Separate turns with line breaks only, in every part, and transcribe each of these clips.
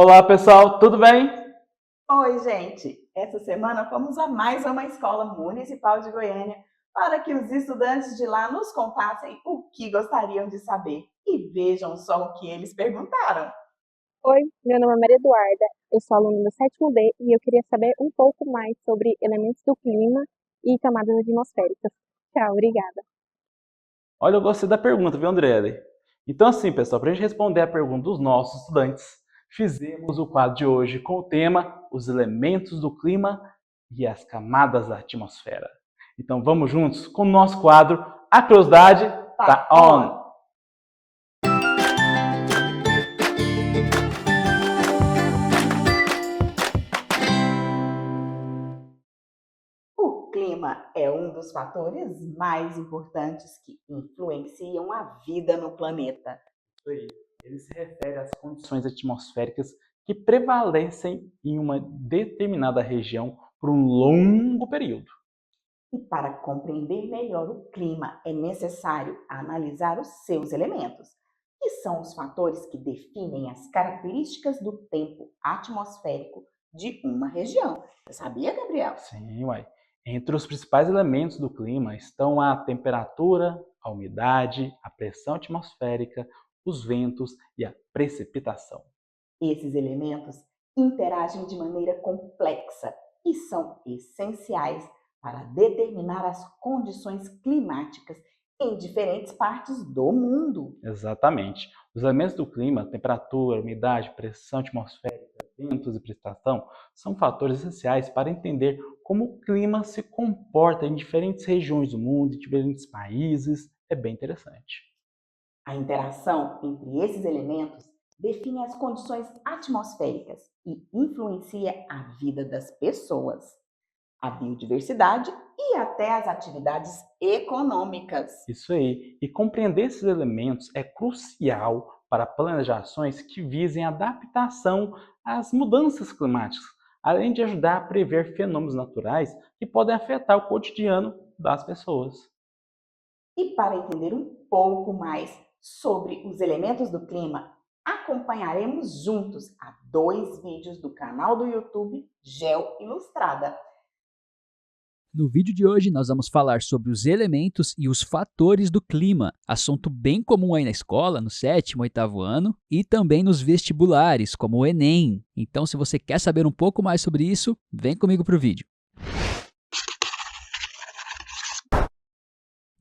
Olá, pessoal, tudo bem?
Oi, gente! Essa semana fomos a mais uma escola municipal de Goiânia para que os estudantes de lá nos contassem o que gostariam de saber. E vejam só o que eles perguntaram.
Oi, meu nome é Maria Eduarda, eu sou aluna do 7º D e eu queria saber um pouco mais sobre elementos do clima e camadas atmosféricas. Tchau, obrigada.
Olha, eu gostei da pergunta, viu, André? Então, assim, pessoal, para a gente responder a pergunta dos nossos estudantes, fizemos o quadro de hoje com o tema Os elementos do clima e as camadas da atmosfera. Então, vamos juntos com o nosso quadro A Curiosidade tá on!
O clima é um dos fatores mais importantes que influenciam a vida no planeta.
Isso aí. Ele se refere às condições atmosféricas que prevalecem em uma determinada região por um longo período.
E para compreender melhor o clima, é necessário analisar os seus elementos, que são os fatores que definem as características do tempo atmosférico de uma região. Você sabia, Gabriel?
Sim, uai. Entre os principais elementos do clima estão a temperatura, a umidade, a pressão atmosférica, os ventos e a precipitação.
Esses elementos interagem de maneira complexa e são essenciais para determinar as condições climáticas em diferentes partes do mundo.
Exatamente. Os elementos do clima, temperatura, umidade, pressão atmosférica, ventos e precipitação, são fatores essenciais para entender como o clima se comporta em diferentes regiões do mundo, em diferentes países. É bem interessante.
A interação entre esses elementos define as condições atmosféricas e influencia a vida das pessoas, a biodiversidade e até as atividades econômicas.
Isso aí. E compreender esses elementos é crucial para planejar ações que visem adaptação às mudanças climáticas, além de ajudar a prever fenômenos naturais que podem afetar o cotidiano das pessoas.
E para entender um pouco mais sobre os elementos do clima, acompanharemos juntos a 2 vídeos do canal do YouTube Geo Ilustrada.
No vídeo de hoje, nós vamos falar sobre os elementos e os fatores do clima, assunto bem comum aí na escola, no 7º, 8º ano, e também nos vestibulares, como o Enem. Então, se você quer saber um pouco mais sobre isso, vem comigo para o vídeo.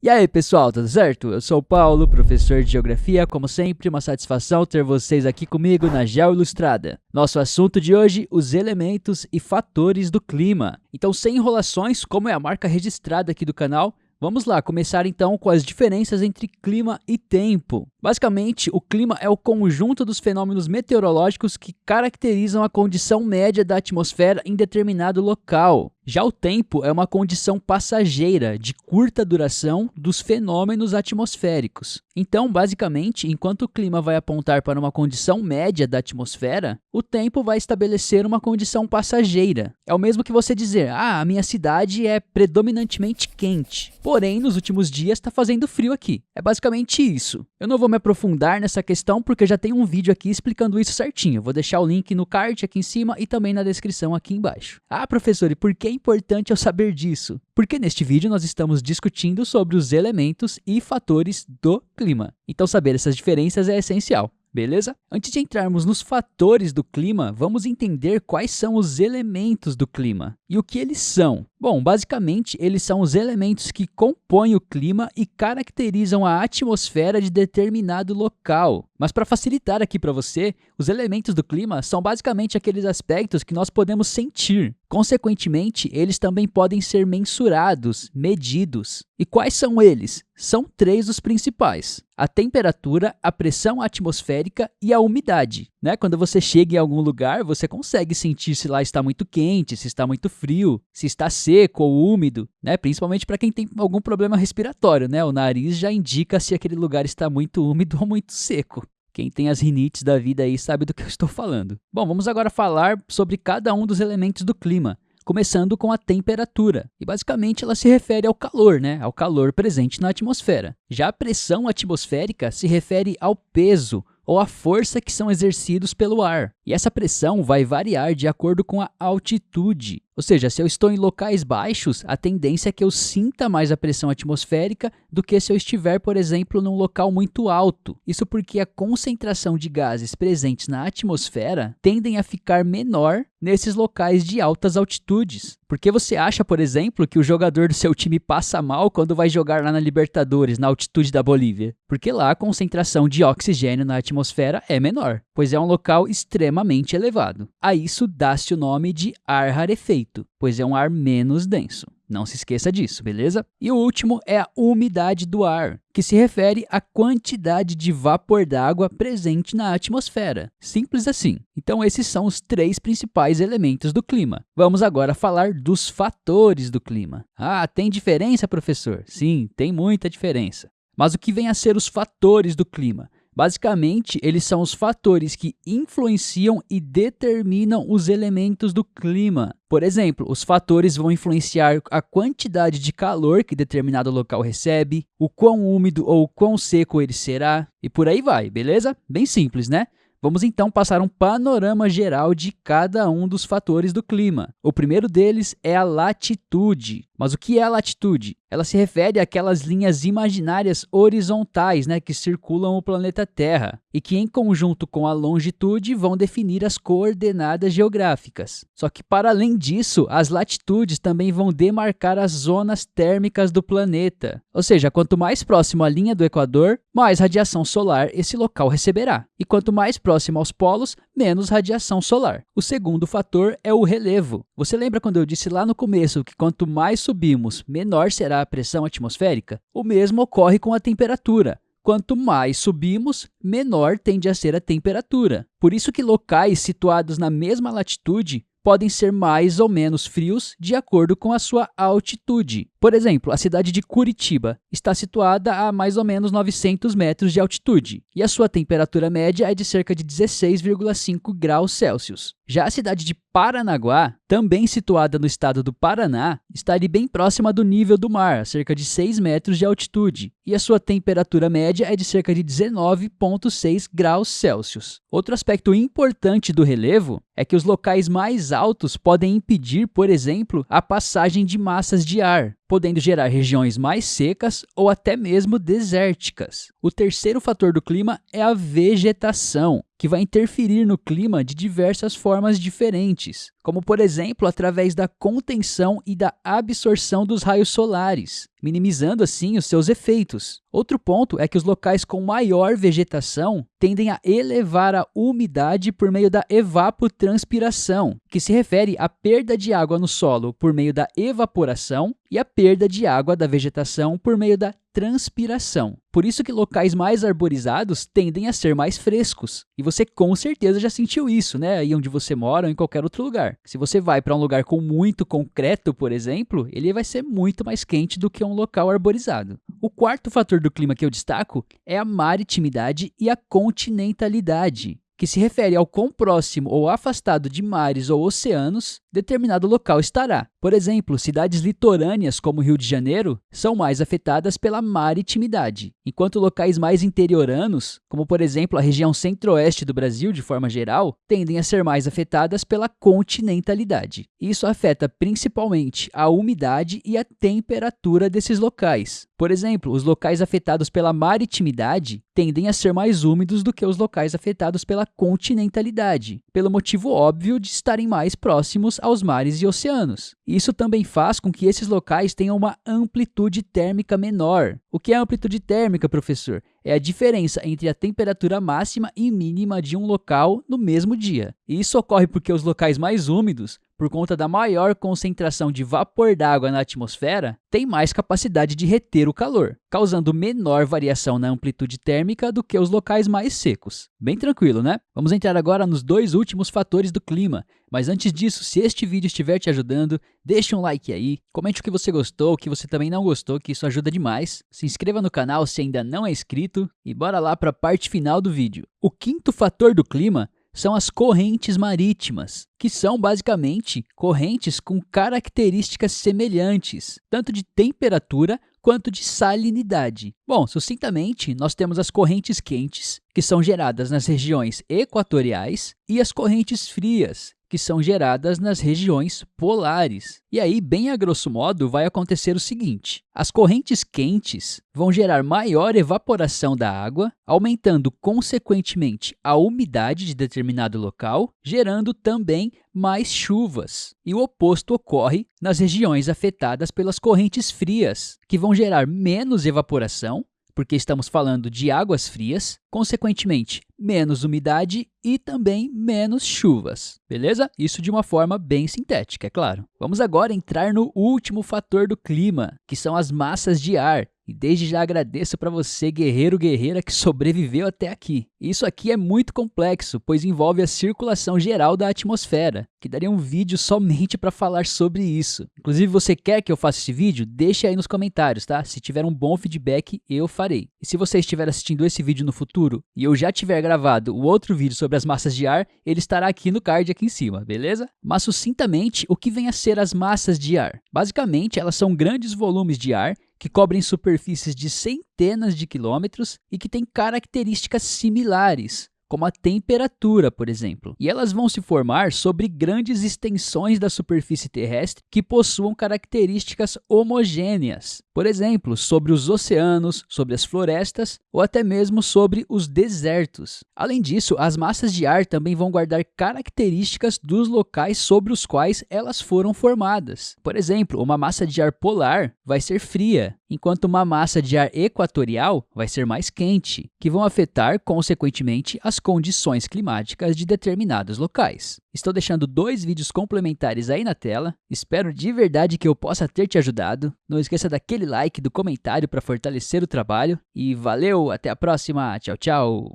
E aí, pessoal, tudo certo? Eu sou o Paulo, professor de Geografia. Como sempre, uma satisfação ter vocês aqui comigo na Geo Ilustrada. Nosso assunto de hoje, os elementos e fatores do clima. Então, sem enrolações, como é a marca registrada aqui do canal, vamos lá, começar então com as diferenças entre clima e tempo. Basicamente, o clima é o conjunto dos fenômenos meteorológicos que caracterizam a condição média da atmosfera em determinado local. Já o tempo é uma condição passageira, de curta duração, dos fenômenos atmosféricos. Então, basicamente, enquanto o clima vai apontar para uma condição média da atmosfera, o tempo vai estabelecer uma condição passageira. É o mesmo que você dizer, a minha cidade é predominantemente quente, porém, nos últimos dias está fazendo frio aqui. É basicamente isso. Eu não vou me aprofundar nessa questão porque já tem um vídeo aqui explicando isso certinho. Vou deixar o link no card aqui em cima e também na descrição aqui embaixo. Ah, professor, e por que é importante eu saber disso? Porque neste vídeo nós estamos discutindo sobre os elementos e fatores do clima. Então saber essas diferenças é essencial. Beleza? Antes de entrarmos nos fatores do clima, vamos entender quais são os elementos do clima e o que eles são. Bom, basicamente, eles são os elementos que compõem o clima e caracterizam a atmosfera de determinado local. Mas para facilitar aqui para você, os elementos do clima são basicamente aqueles aspectos que nós podemos sentir. Consequentemente, eles também podem ser mensurados, medidos. E quais são eles? São 3 os principais: a temperatura, a pressão atmosférica e a umidade. Quando você chega em algum lugar, você consegue sentir se lá está muito quente, se está muito frio, se está seco ou úmido, principalmente para quem tem algum problema respiratório. O nariz já indica se aquele lugar está muito úmido ou muito seco. Quem tem as rinites da vida aí sabe do que eu estou falando. Bom, vamos agora falar sobre cada um dos elementos do clima, começando com a temperatura. E basicamente ela se refere ao calor, ao calor presente na atmosfera. Já a pressão atmosférica se refere ao peso ou à força que são exercidos pelo ar. E essa pressão vai variar de acordo com a altitude. Ou seja, se eu estou em locais baixos, a tendência é que eu sinta mais a pressão atmosférica do que se eu estiver, por exemplo, num local muito alto. Isso porque a concentração de gases presentes na atmosfera tendem a ficar menor nesses locais de altas altitudes. Por que você acha, por exemplo, que o jogador do seu time passa mal quando vai jogar lá na Libertadores, na altitude da Bolívia? Porque lá a concentração de oxigênio na atmosfera é menor, pois é um local extremamente elevado. A isso dá-se o nome de ar rarefeito, pois é um ar menos denso. Não se esqueça disso, beleza? E o último é a umidade do ar, que se refere à quantidade de vapor d'água presente na atmosfera. Simples assim. Então esses são os 3 principais elementos do clima. Vamos agora falar dos fatores do clima. Ah, tem diferença, professor? Sim, tem muita diferença. Mas o que vem a ser os fatores do clima? Basicamente, eles são os fatores que influenciam e determinam os elementos do clima. Por exemplo, os fatores vão influenciar a quantidade de calor que determinado local recebe, o quão úmido ou quão seco ele será, e por aí vai, beleza? Bem simples, né? Vamos então passar um panorama geral de cada um dos fatores do clima. O primeiro deles é a latitude. Mas o que é a latitude? Ela se refere àquelas linhas imaginárias horizontais, que circulam o planeta Terra e que, em conjunto com a longitude, vão definir as coordenadas geográficas. Só que, para além disso, as latitudes também vão demarcar as zonas térmicas do planeta. Ou seja, quanto mais próximo à linha do Equador, mais radiação solar esse local receberá. E quanto mais próximo aos polos, menos radiação solar. O segundo fator é o relevo. Você lembra quando eu disse lá no começo que quanto mais subimos, menor será a pressão atmosférica? O mesmo ocorre com a temperatura. Quanto mais subimos, menor tende a ser a temperatura. Por isso que locais situados na mesma latitude podem ser mais ou menos frios de acordo com a sua altitude. Por exemplo, a cidade de Curitiba está situada a mais ou menos 900 metros de altitude e a sua temperatura média é de cerca de 16,5 graus Celsius. Já a cidade de Paranaguá, também situada no estado do Paraná, está ali bem próxima do nível do mar, a cerca de 6 metros de altitude, e a sua temperatura média é de cerca de 19,6 graus Celsius. Outro aspecto importante do relevo é que os locais mais altos podem impedir, por exemplo, a passagem de massas de ar, podendo gerar regiões mais secas ou até mesmo desérticas. O terceiro fator do clima é a vegetação, que vai interferir no clima de diversas formas diferentes, como por exemplo através da contenção e da absorção dos raios solares, minimizando assim os seus efeitos. Outro ponto é que os locais com maior vegetação tendem a elevar a umidade por meio da evapotranspiração, que se refere à perda de água no solo por meio da evaporação e a perda de água da vegetação por meio da transpiração. Por isso que locais mais arborizados tendem a ser mais frescos. E você com certeza já sentiu isso, aí onde você mora ou em qualquer outro lugar. Se você vai para um lugar com muito concreto, por exemplo, ele vai ser muito mais quente do que um local arborizado. O quarto fator do clima que eu destaco é a maritimidade e a continentalidade, que se refere ao quão próximo ou afastado de mares ou oceanos determinado local estará. Por exemplo, cidades litorâneas como Rio de Janeiro são mais afetadas pela maritimidade, enquanto locais mais interioranos, como por exemplo a região centro-oeste do Brasil de forma geral, tendem a ser mais afetadas pela continentalidade. Isso afeta principalmente a umidade e a temperatura desses locais. Por exemplo, os locais afetados pela maritimidade tendem a ser mais úmidos do que os locais afetados pela continentalidade, pelo motivo óbvio de estarem mais próximos aos mares e oceanos. Isso também faz com que esses locais tenham uma amplitude térmica menor. O que é amplitude térmica, professor? É a diferença entre a temperatura máxima e mínima de um local no mesmo dia. E isso ocorre porque os locais mais úmidos, por conta da maior concentração de vapor d'água na atmosfera, têm mais capacidade de reter o calor, causando menor variação na amplitude térmica do que os locais mais secos. Bem tranquilo, né? Vamos entrar agora nos 2 últimos fatores do clima. Mas antes disso, se este vídeo estiver te ajudando, deixe um like aí, comente o que você gostou, o que você também não gostou, que isso ajuda demais. Se inscreva no canal se ainda não é inscrito e bora lá para a parte final do vídeo. O quinto fator do clima são as correntes marítimas, que são basicamente correntes com características semelhantes, tanto de temperatura quanto de salinidade. Bom, sucintamente, nós temos as correntes quentes, que são geradas nas regiões equatoriais, e as correntes frias, que são geradas nas regiões polares. E aí, bem a grosso modo, vai acontecer o seguinte: as correntes quentes vão gerar maior evaporação da água, aumentando consequentemente a umidade de determinado local, gerando também mais chuvas. E o oposto ocorre nas regiões afetadas pelas correntes frias, que vão gerar menos evaporação, porque estamos falando de águas frias, consequentemente, menos umidade e também menos chuvas, beleza? Isso de uma forma bem sintética, é claro. Vamos agora entrar no último fator do clima, que são as massas de ar. E desde já agradeço para você, guerreiro ou guerreira, que sobreviveu até aqui. Isso aqui é muito complexo, pois envolve a circulação geral da atmosfera, que daria um vídeo somente para falar sobre isso. Inclusive, você quer que eu faça esse vídeo? Deixa aí nos comentários, tá? Se tiver um bom feedback, eu farei. E se você estiver assistindo esse vídeo no futuro e eu já tiver gravado o outro vídeo sobre as massas de ar, ele estará aqui no card aqui em cima, beleza? Mas sucintamente, o que vem a ser as massas de ar? Basicamente, elas são grandes volumes de ar que cobrem superfícies de centenas de quilômetros e que têm características similares, como a temperatura, por exemplo. E elas vão se formar sobre grandes extensões da superfície terrestre que possuam características homogêneas. Por exemplo, sobre os oceanos, sobre as florestas ou até mesmo sobre os desertos. Além disso, as massas de ar também vão guardar características dos locais sobre os quais elas foram formadas. Por exemplo, uma massa de ar polar vai ser fria, enquanto uma massa de ar equatorial vai ser mais quente, que vão afetar, consequentemente, as condições climáticas de determinados locais. Estou deixando 2 vídeos complementares aí na tela. Espero de verdade que eu possa ter te ajudado. Não esqueça daquele like, do comentário para fortalecer o trabalho. E valeu, até a próxima. Tchau, tchau.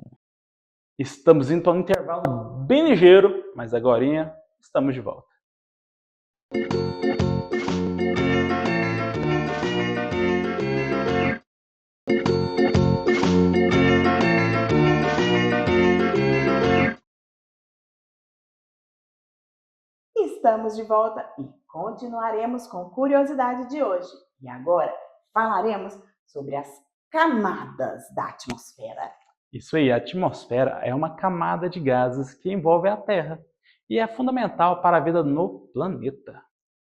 Estamos indo para um intervalo bem ligeiro, mas agorinha estamos de volta.
Estamos de volta e continuaremos com a curiosidade de hoje. E agora falaremos sobre as camadas da atmosfera.
Isso aí, a atmosfera é uma camada de gases que envolve a Terra e é fundamental para a vida no planeta.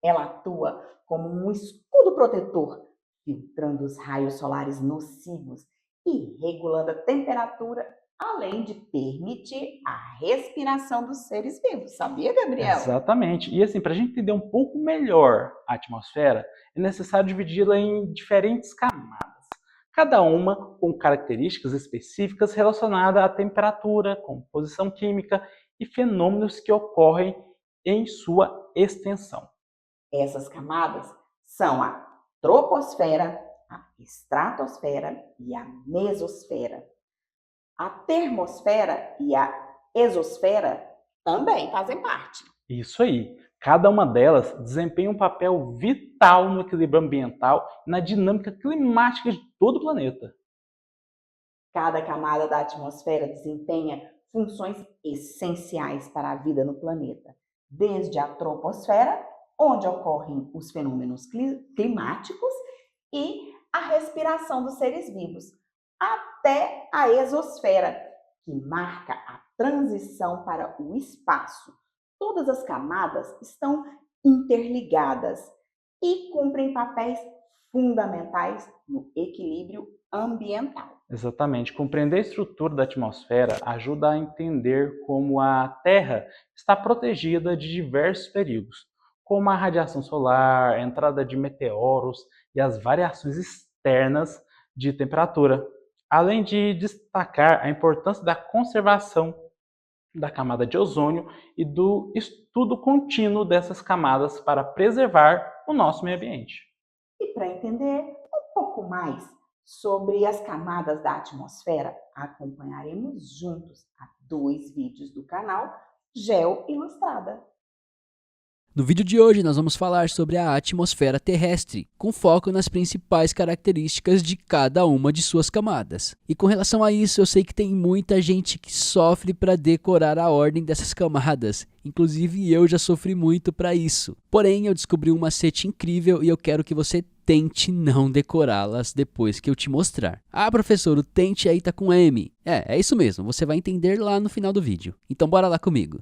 Ela atua como um escudo protetor, filtrando os raios solares nocivos e regulando a temperatura, além de permitir a respiração dos seres vivos. Sabia, Gabriel?
Exatamente. E assim, para a gente entender um pouco melhor a atmosfera, é necessário dividi-la em diferentes camadas, cada uma com características específicas relacionadas à temperatura, composição química e fenômenos que ocorrem em sua extensão.
Essas camadas são a troposfera, a estratosfera e a mesosfera. A termosfera e a exosfera também fazem parte.
Isso aí. Cada uma delas desempenha um papel vital no equilíbrio ambiental e na dinâmica climática de todo o planeta.
Cada camada da atmosfera desempenha funções essenciais para a vida no planeta, desde a troposfera, onde ocorrem os fenômenos climáticos e a respiração dos seres vivos, até a exosfera, que marca a transição para o espaço. Todas as camadas estão interligadas e cumprem papéis fundamentais no equilíbrio ambiental.
Exatamente. Compreender a estrutura da atmosfera ajuda a entender como a Terra está protegida de diversos perigos, como a radiação solar, a entrada de meteoros e as variações externas de temperatura, além de destacar a importância da conservação da camada de ozônio e do estudo contínuo dessas camadas para preservar o nosso meio ambiente.
E para entender um pouco mais sobre as camadas da atmosfera, acompanharemos juntos a 2 vídeos do canal Geo Ilustrada.
No vídeo de hoje nós vamos falar sobre a atmosfera terrestre, com foco nas principais características de cada uma de suas camadas. E com relação a isso, eu sei que tem muita gente que sofre para decorar a ordem dessas camadas. Inclusive eu já sofri muito para isso. Porém, eu descobri um macete incrível e eu quero que você tente não decorá-las depois que eu te mostrar. Ah, professor, o tente aí tá com M. É isso mesmo, você vai entender lá no final do vídeo. Então bora lá comigo.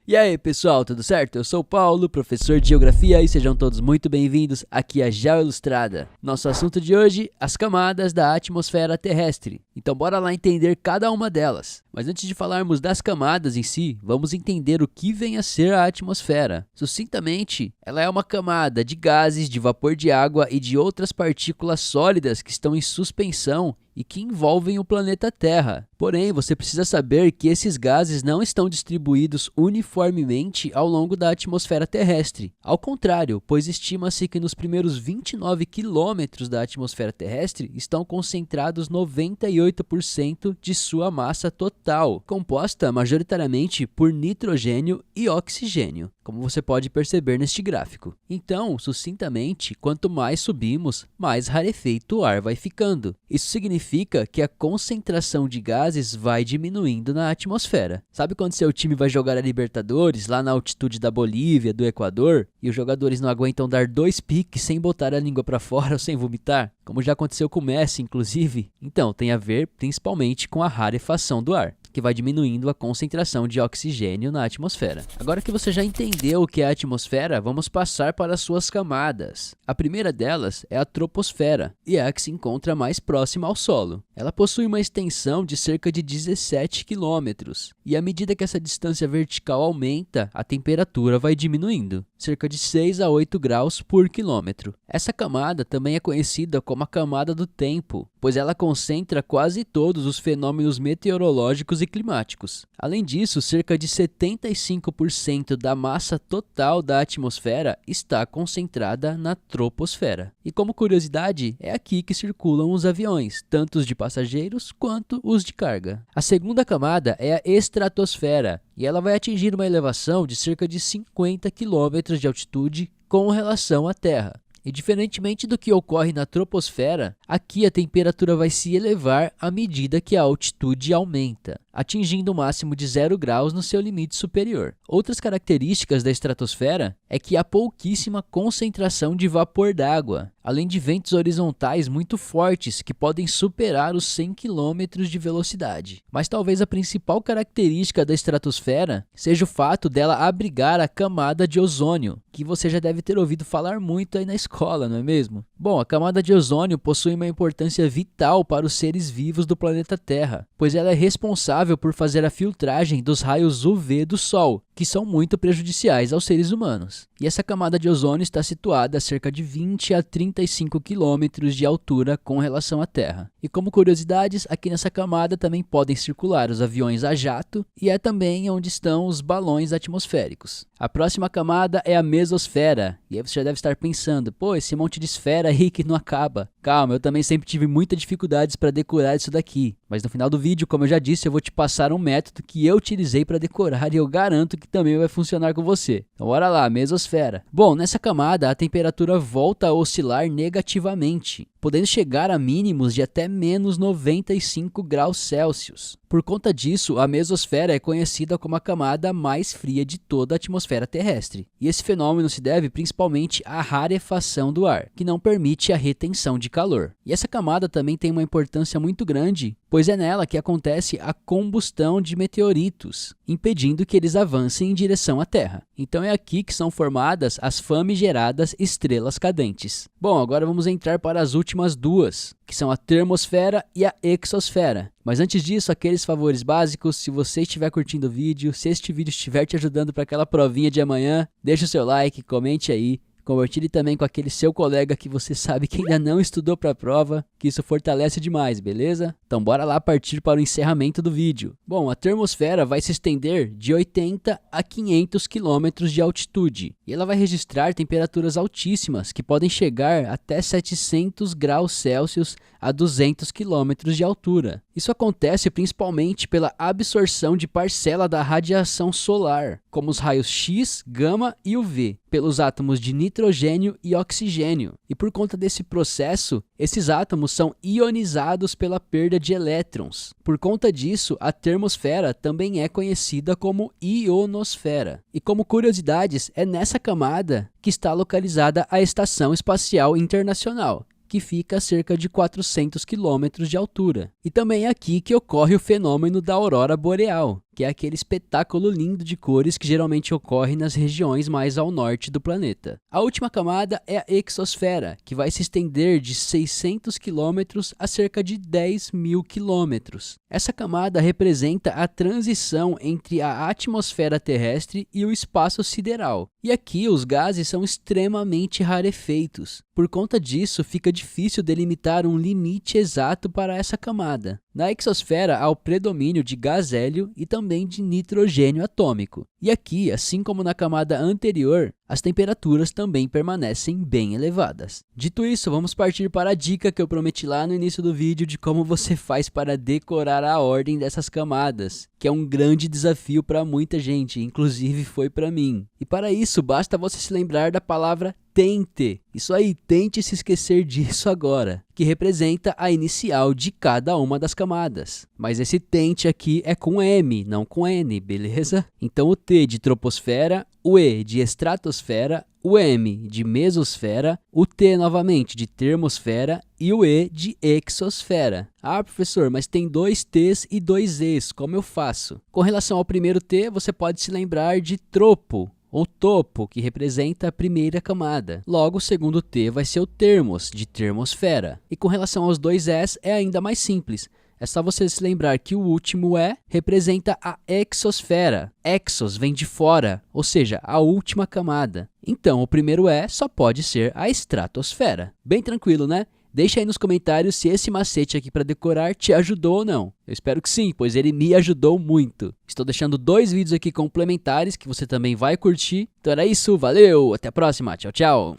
E aí pessoal, tudo certo? Eu sou o Paulo, professor de Geografia e sejam todos muito bem-vindos aqui à Geo Ilustrada. Nosso assunto de hoje, as camadas da atmosfera terrestre. Então bora lá entender cada uma delas. Mas antes de falarmos das camadas em si, vamos entender o que vem a ser a atmosfera. Sucintamente, ela é uma camada de gases, de vapor de água e de outras partículas sólidas que estão em suspensão e que envolvem o planeta Terra. Porém, você precisa saber que esses gases não estão distribuídos uniformemente ao longo da atmosfera terrestre. Ao contrário, pois estima-se que nos primeiros 29 quilômetros da atmosfera terrestre estão concentrados 98% de sua massa total, composta majoritariamente por nitrogênio e oxigênio, como você pode perceber neste gráfico. Então, sucintamente, quanto mais subimos, mais rarefeito o ar vai ficando. Isso significa que a concentração de gases vai diminuindo na atmosfera. Sabe quando seu time vai jogar a Libertadores lá na altitude da Bolívia, do Equador, e os jogadores não aguentam dar 2 piques sem botar a língua para fora ou sem vomitar? Como já aconteceu com o Messi, inclusive? Então, tem a ver principalmente com a rarefação do ar, que vai diminuindo a concentração de oxigênio na atmosfera. Agora que você já entendeu o que é a atmosfera, vamos passar para as suas camadas. A primeira delas é a troposfera, e é a que se encontra mais próxima ao solo. Ela possui uma extensão de cerca de 17 quilômetros, e à medida que essa distância vertical aumenta, a temperatura vai diminuindo, cerca de 6 a 8 graus por quilômetro. Essa camada também é conhecida como a camada do tempo, pois ela concentra quase todos os fenômenos meteorológicos e climáticos. Além disso, cerca de 75% da massa total da atmosfera está concentrada na troposfera. E como curiosidade, é aqui que circulam os aviões, tanto os de passageiros quanto os de carga. A segunda camada é a estratosfera, e ela vai atingir uma elevação de cerca de 50 km de altitude com relação à Terra. E diferentemente do que ocorre na troposfera, aqui a temperatura vai se elevar à medida que a altitude aumenta, atingindo o máximo de 0 graus no seu limite superior. Outras características da estratosfera é que há pouquíssima concentração de vapor d'água, além de ventos horizontais muito fortes que podem superar os 100 km de velocidade. Mas talvez a principal característica da estratosfera seja o fato dela abrigar a camada de ozônio, que você já deve ter ouvido falar muito aí na escola, não é mesmo? Bom, a camada de ozônio possui uma importância vital para os seres vivos do planeta Terra, pois ela é responsável por fazer a filtragem dos raios UV do Sol, que são muito prejudiciais aos seres humanos. E essa camada de ozônio está situada a cerca de 20 a 35 quilômetros de altura com relação à Terra. E como curiosidades, aqui nessa camada também podem circular os aviões a jato e é também onde estão os balões atmosféricos. A próxima camada é a mesosfera. E aí você já deve estar pensando, pô, esse monte de esfera aí que não acaba. Calma, eu também sempre tive muitas dificuldades para decorar isso daqui. Mas no final do vídeo, como eu já disse, eu vou te passar um método que eu utilizei para decorar e eu garanto que também vai funcionar com você. Então bora lá, mesosfera. Bom, nessa camada a temperatura volta a oscilar negativamente, podendo chegar a mínimos de até menos 95 graus Celsius. Por conta disso, a mesosfera é conhecida como a camada mais fria de toda a atmosfera terrestre. E esse fenômeno se deve principalmente à rarefação do ar, que não permite a retenção de calor. E essa camada também tem uma importância muito grande, pois é nela que acontece a combustão de meteoritos, impedindo que eles avancem em direção à Terra. Então é aqui que são formadas as famigeradas estrelas cadentes. Bom, agora vamos entrar para as últimas duas, que são a termosfera e a exosfera. Mas antes disso, aqueles favores básicos, se você estiver curtindo o vídeo, se este vídeo estiver te ajudando para aquela provinha de amanhã, deixa o seu like, comente aí. Compartilhe também com aquele seu colega que você sabe que ainda não estudou para a prova, que isso fortalece demais, beleza? Então bora lá partir para o encerramento do vídeo. Bom, a termosfera vai se estender de 80 a 500 km de altitude e ela vai registrar temperaturas altíssimas que podem chegar até 700 graus Celsius a 200 km de altura. Isso acontece principalmente pela absorção de parcela da radiação solar, como os raios X, gama e UV, pelos átomos de nitrogênio e oxigênio. E por conta desse processo, esses átomos são ionizados pela perda de elétrons. Por conta disso, a termosfera também é conhecida como ionosfera. E como curiosidades, é nessa camada que está localizada a Estação Espacial Internacional, que fica a cerca de 400 quilômetros de altura. E também é aqui que ocorre o fenômeno da aurora boreal, que é aquele espetáculo lindo de cores que geralmente ocorre nas regiões mais ao norte do planeta. A última camada é a exosfera, que vai se estender de 600 quilômetros a cerca de 10.000 quilômetros. Essa camada representa a transição entre a atmosfera terrestre e o espaço sideral. E aqui os gases são extremamente rarefeitos. Por conta disso, fica difícil delimitar um limite exato para essa camada. Na exosfera há o predomínio de gás hélio e também de nitrogênio atômico. E aqui, assim como na camada anterior, as temperaturas também permanecem bem elevadas. Dito isso, vamos partir para a dica que eu prometi lá no início do vídeo de como você faz para decorar a ordem dessas camadas, que é um grande desafio para muita gente, inclusive foi para mim. E para isso, basta você se lembrar da palavra tente. Isso aí, tente se esquecer disso agora, que representa a inicial de cada uma das camadas. Mas esse tente aqui é com M, não com N, beleza? Então o T de troposfera, o E de estratosfera, o M de mesosfera, o T novamente de termosfera e o E de exosfera. Ah, professor, mas tem 2 T's e 2 E's, como eu faço? Com relação ao primeiro T, você pode se lembrar de tropo, ou topo, que representa a primeira camada. Logo, o segundo T vai ser o termos, de termosfera. E com relação aos 2 S, é ainda mais simples. É só você se lembrar que o último E representa a exosfera. Exos vem de fora, ou seja, a última camada. Então, o primeiro E só pode ser a estratosfera. Bem tranquilo, né? Deixa aí nos comentários se esse macete aqui para decorar te ajudou ou não. Eu espero que sim, pois ele me ajudou muito. Estou deixando 2 vídeos aqui complementares que você também vai curtir. Então era isso, valeu, até a próxima, tchau, tchau.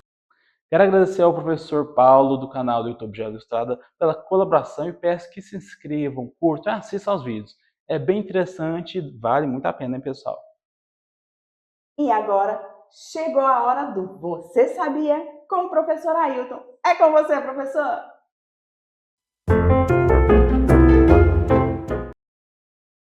Quero agradecer ao professor Paulo do canal do YouTube Geo Ilustrada pela colaboração e peço que se inscrevam, curtam e assistam aos vídeos. É bem interessante, vale muito a pena, hein, pessoal?
E agora chegou a hora do Você Sabia com o professor Ailton. É com você, professor!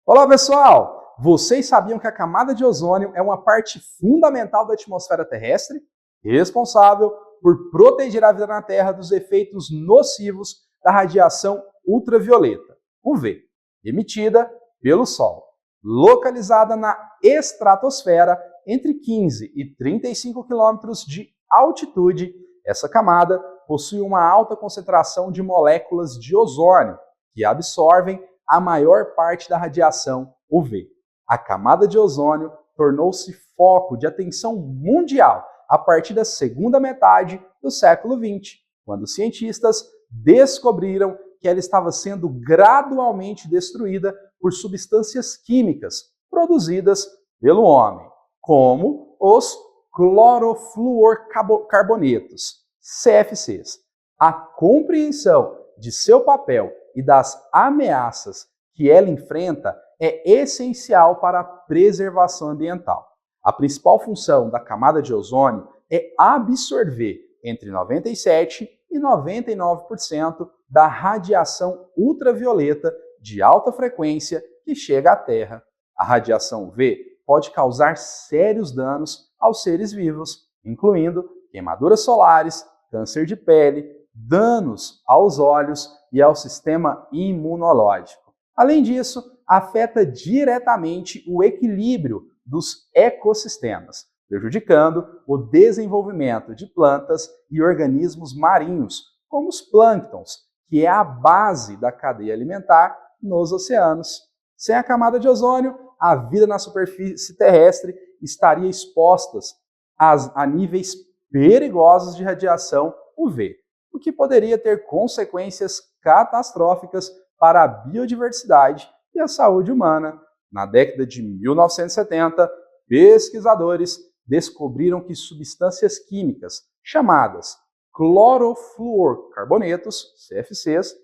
Olá, pessoal! Vocês sabiam que a camada de ozônio é uma parte fundamental da atmosfera terrestre, responsável por proteger a vida na Terra dos efeitos nocivos da radiação ultravioleta, UV, emitida pelo Sol. Localizada na estratosfera, entre 15 e 35 quilômetros de altitude, essa camada possui uma alta concentração de moléculas de ozônio, que absorvem a maior parte da radiação UV. A camada de ozônio tornou-se foco de atenção mundial a partir da segunda metade do século XX, quando cientistas descobriram que ela estava sendo gradualmente destruída por substâncias químicas produzidas pelo homem, como os clorofluorcarbonetos, CFCs. A compreensão de seu papel e das ameaças que ela enfrenta é essencial para a preservação ambiental. A principal função da camada de ozônio é absorver entre 97% e 99% da radiação ultravioleta de alta frequência que chega à Terra. A radiação UV pode causar sérios danos aos seres vivos, incluindo queimaduras solares, câncer de pele, danos aos olhos e ao sistema imunológico. Além disso, afeta diretamente o equilíbrio dos ecossistemas, prejudicando o desenvolvimento de plantas e organismos marinhos, como os plânctons, que é a base da cadeia alimentar nos oceanos. Sem a camada de ozônio, a vida na superfície terrestre estaria exposta a níveis perigosos de radiação UV, o que poderia ter consequências catastróficas para a biodiversidade e a saúde humana. Na década de 1970, pesquisadores descobriram que substâncias químicas chamadas clorofluorcarbonetos, CFCs,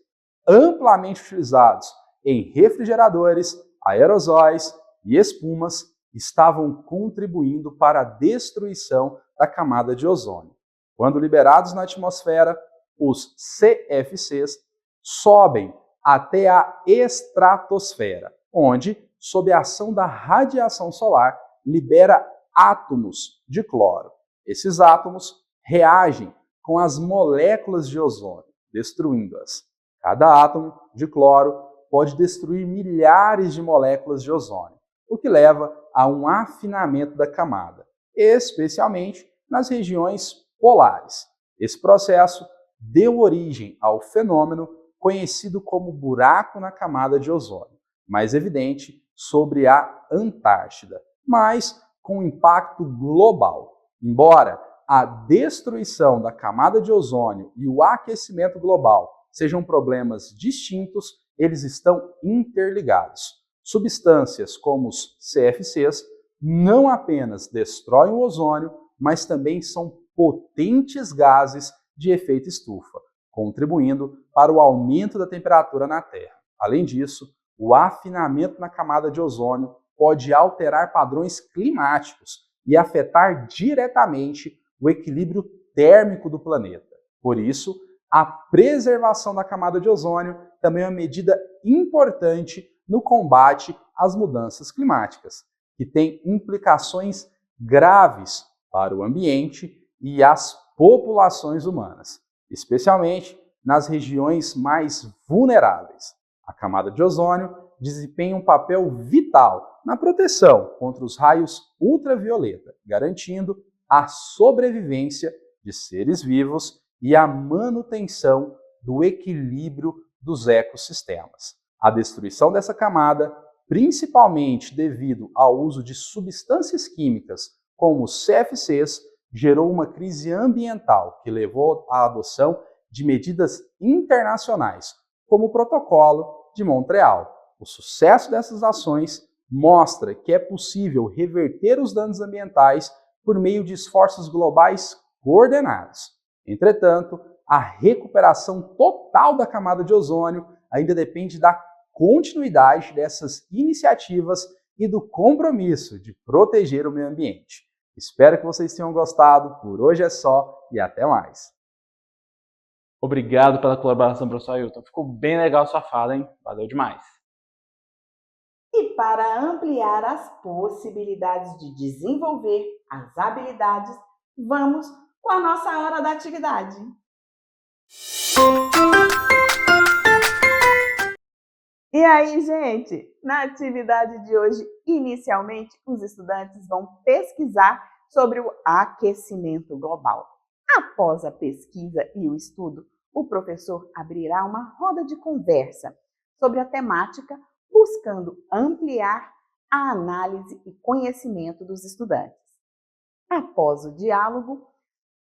amplamente utilizados em refrigeradores, aerosóis e espumas estavam contribuindo para a destruição da camada de ozônio. Quando liberados na atmosfera, os CFCs sobem até a estratosfera, onde, sob a ação da radiação solar, libera átomos de cloro. Esses átomos reagem com as moléculas de ozônio, destruindo-as. Cada átomo de cloro pode destruir milhares de moléculas de ozônio, o que leva a um afinamento da camada, especialmente nas regiões polares. Esse processo deu origem ao fenômeno conhecido como buraco na camada de ozônio, mais evidente sobre a Antártida, mas com impacto global. Embora a destruição da camada de ozônio e o aquecimento global sejam problemas distintos, eles estão interligados. Substâncias como os CFCs não apenas destroem o ozônio, mas também são potentes gases de efeito estufa, contribuindo para o aumento da temperatura na Terra. Além disso, o afinamento na camada de ozônio pode alterar padrões climáticos e afetar diretamente o equilíbrio térmico do planeta. Por isso, a preservação da camada de ozônio também é uma medida importante no combate às mudanças climáticas, que tem implicações graves para o ambiente e as populações humanas, especialmente nas regiões mais vulneráveis. A camada de ozônio desempenha um papel vital na proteção contra os raios ultravioleta, garantindo a sobrevivência de seres vivos e a manutenção do equilíbrio dos ecossistemas. A destruição dessa camada, principalmente devido ao uso de substâncias químicas como os CFCs, gerou uma crise ambiental que levou à adoção de medidas internacionais, como o Protocolo de Montreal. O sucesso dessas ações mostra que é possível reverter os danos ambientais por meio de esforços globais coordenados. Entretanto, a recuperação total da camada de ozônio ainda depende da continuidade dessas iniciativas e do compromisso de proteger o meio ambiente. Espero que vocês tenham gostado. Por hoje é só e até mais.
Obrigado pela colaboração, professor Ailton. Ficou bem legal a sua fala, hein? Valeu demais.
E para ampliar as possibilidades de desenvolver as habilidades, vamos com a nossa hora da atividade. E aí, gente? Na atividade de hoje, inicialmente, os estudantes vão pesquisar sobre o aquecimento global. Após a pesquisa e o estudo, o professor abrirá uma roda de conversa sobre a temática, buscando ampliar a análise e conhecimento dos estudantes. Após o diálogo,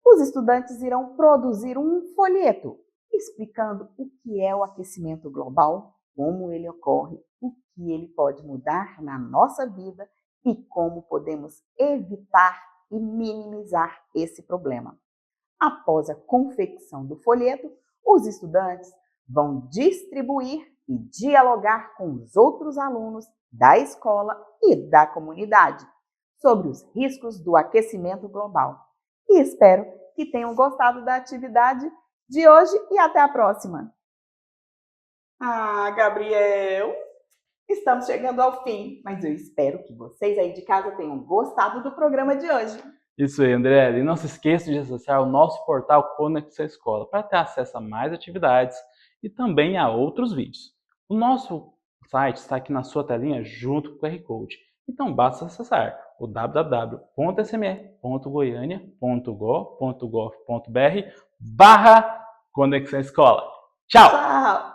os estudantes irão produzir um folheto explicando o que é o aquecimento global, como ele ocorre, o que ele pode mudar na nossa vida e como podemos evitar e minimizar esse problema. Após a confecção do folheto, os estudantes vão distribuir e dialogar com os outros alunos da escola e da comunidade sobre os riscos do aquecimento global. E espero que tenham gostado da atividade de hoje e até a próxima! Ah, Gabriel, estamos chegando ao fim, mas eu espero que vocês aí de casa tenham gostado do programa de hoje.
Isso aí, André. E não se esqueça de acessar o nosso portal Conexão Escola para ter acesso a mais atividades e também a outros vídeos. O nosso site está aqui na sua telinha junto com o QR Code. Então basta acessar o www.sme.goiania.gov.br/Conexão Escola. Tchau!
Tchau!